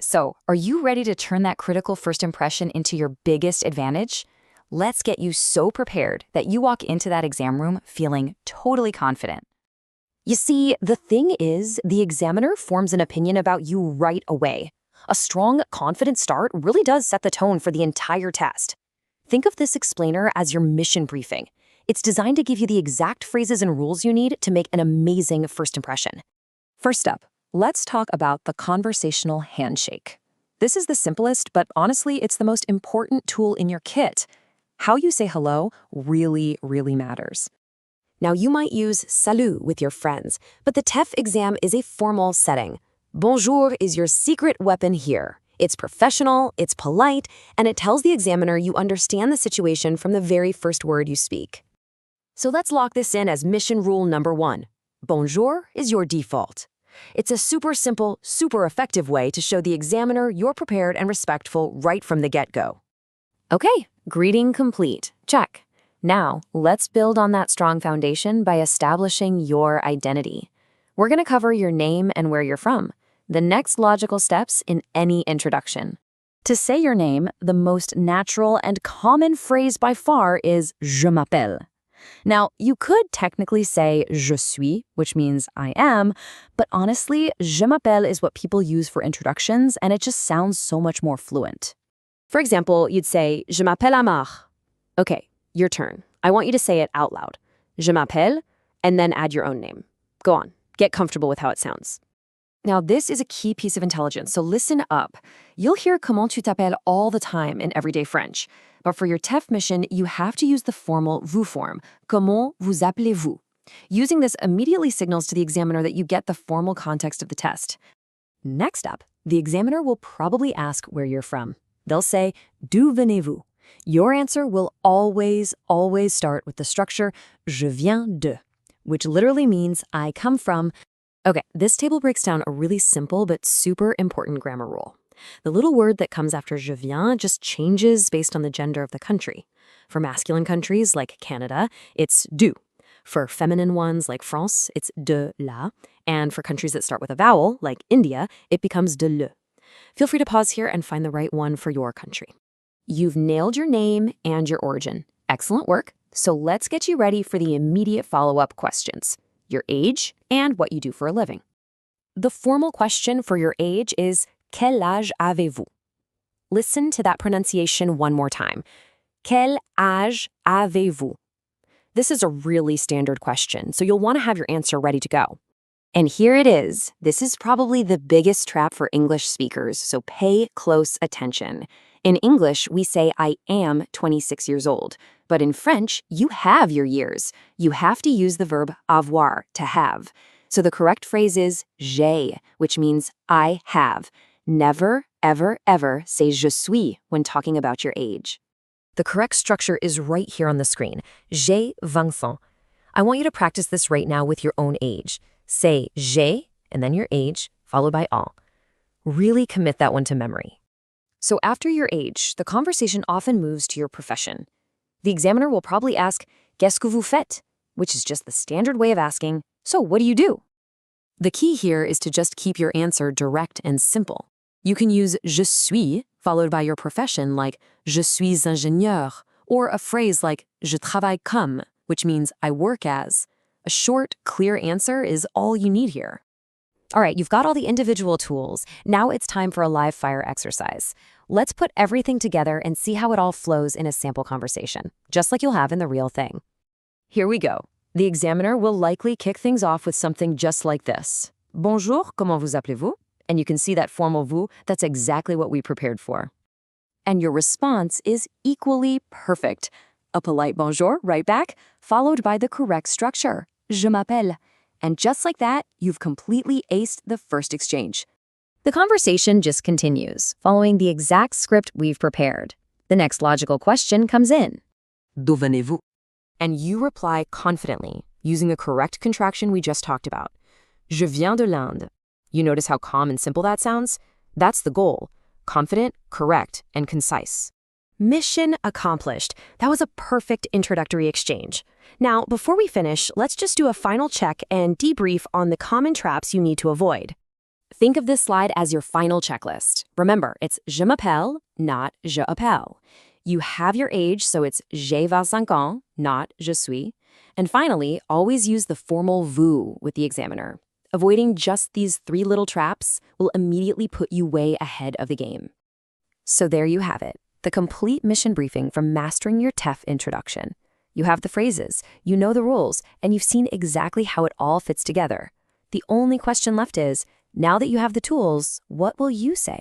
So, are you ready to turn that critical first impression into your biggest advantage? Let's get you so prepared that you walk into that exam room feeling totally confident. You see, the thing is, the examiner forms an opinion about you right away. A strong, confident start really does set the tone for the entire test. Think of this explainer as your mission briefing. It's designed to give you the exact phrases and rules you need to make an amazing first impression. First up, let's talk about the conversational handshake. This is the simplest, but honestly, it's the most important tool in your kit. How you say hello really, really matters. Now, you might use salut with your friends, but the TEF exam is a formal setting. Bonjour is your secret weapon here. It's professional, it's polite, and it tells the examiner you understand the situation from the very first word you speak. So let's lock this in as mission rule number 1. Bonjour is your default. It's a super simple, super effective way to show the examiner you're prepared and respectful right from the get-go. Okay, greeting complete. Check. Now, let's build on that strong foundation by establishing your identity. We're going to cover your name and where you're from, the next logical steps in any introduction. To say your name, the most natural and common phrase by far is je m'appelle. Now, you could technically say je suis, which means I am, but honestly, je m'appelle is what people use for introductions, and it just sounds so much more fluent. For example, you'd say, je m'appelle Amar. Okay, your turn. I want you to say it out loud. Je m'appelle, and then add your own name. Go on, get comfortable with how it sounds. Now, this is a key piece of intelligence, so listen up. You'll hear comment tu t'appelles all the time in everyday French. But for your TEF mission, you have to use the formal vous form. Comment vous appelez-vous? Using this immediately signals to the examiner that you get the formal context of the test. Next up, the examiner will probably ask where you're from. They'll say, d'où venez-vous? Your answer will always start with the structure je viens de, which literally means I come from. Okay, this table breaks down a really simple but super important grammar rule. The little word that comes after je viens just changes based on the gender of the country. For masculine countries like Canada, it's du. For feminine ones like France, it's de la. And for countries that start with a vowel, like India, it becomes de le. Feel free to pause here and find the right one for your country. You've nailed your name and your origin. Excellent work. So let's get you ready for the immediate follow-up questions. Your age and what you do for a living. The formal question for your age is quel âge avez-vous? Listen to that pronunciation one more time. Quel âge avez-vous? This is a really standard question, so you'll want to have your answer ready to go. And here it is. This is probably the biggest trap for English speakers, so pay close attention. In English, we say I am 26 years old. But in French, you have your years. You have to use the verb avoir, to have. So the correct phrase is j'ai, which means I have. Never, ever, ever say je suis when talking about your age. The correct structure is right here on the screen. J'ai 20 ans. I want you to practice this right now with your own age. Say j'ai, and then your age, followed by ans. Really commit that one to memory. So after your age, the conversation often moves to your profession. The examiner will probably ask, qu'est-ce que vous faites? Which is just the standard way of asking, so what do you do? The key here is to just keep your answer direct and simple. You can use je suis, followed by your profession like je suis ingénieur, or a phrase like je travaille comme, which means I work as. A short, clear answer is all you need here. All right, you've got all the individual tools. Now it's time for a live fire exercise. Let's put everything together and see how it all flows in a sample conversation, just like you'll have in the real thing. Here we go. The examiner will likely kick things off with something just like this. Bonjour, comment vous appelez-vous? And you can see that formal vous, that's exactly what we prepared for. And your response is equally perfect. A polite bonjour right back, followed by the correct structure, je m'appelle. And just like that, you've completely aced the first exchange. The conversation just continues, following the exact script we've prepared. The next logical question comes in. D'où venez-vous? And you reply confidently, using the correct contraction we just talked about. Je viens de l'Inde. You notice how calm and simple that sounds? That's the goal. Confident, correct, and concise. Mission accomplished. That was a perfect introductory exchange. Now, before we finish, let's just do a final check and debrief on the common traps you need to avoid. Think of this slide as your final checklist. Remember, it's je m'appelle, not je appelle. You have your age, so it's j'ai 25 ans, not je suis. And finally, always use the formal vous with the examiner. Avoiding just these 3 little traps will immediately put you way ahead of the game. So there you have it, the complete mission briefing from mastering your TEF introduction. You have the phrases, you know the rules, and you've seen exactly how it all fits together. The only question left is, now that you have the tools, what will you say?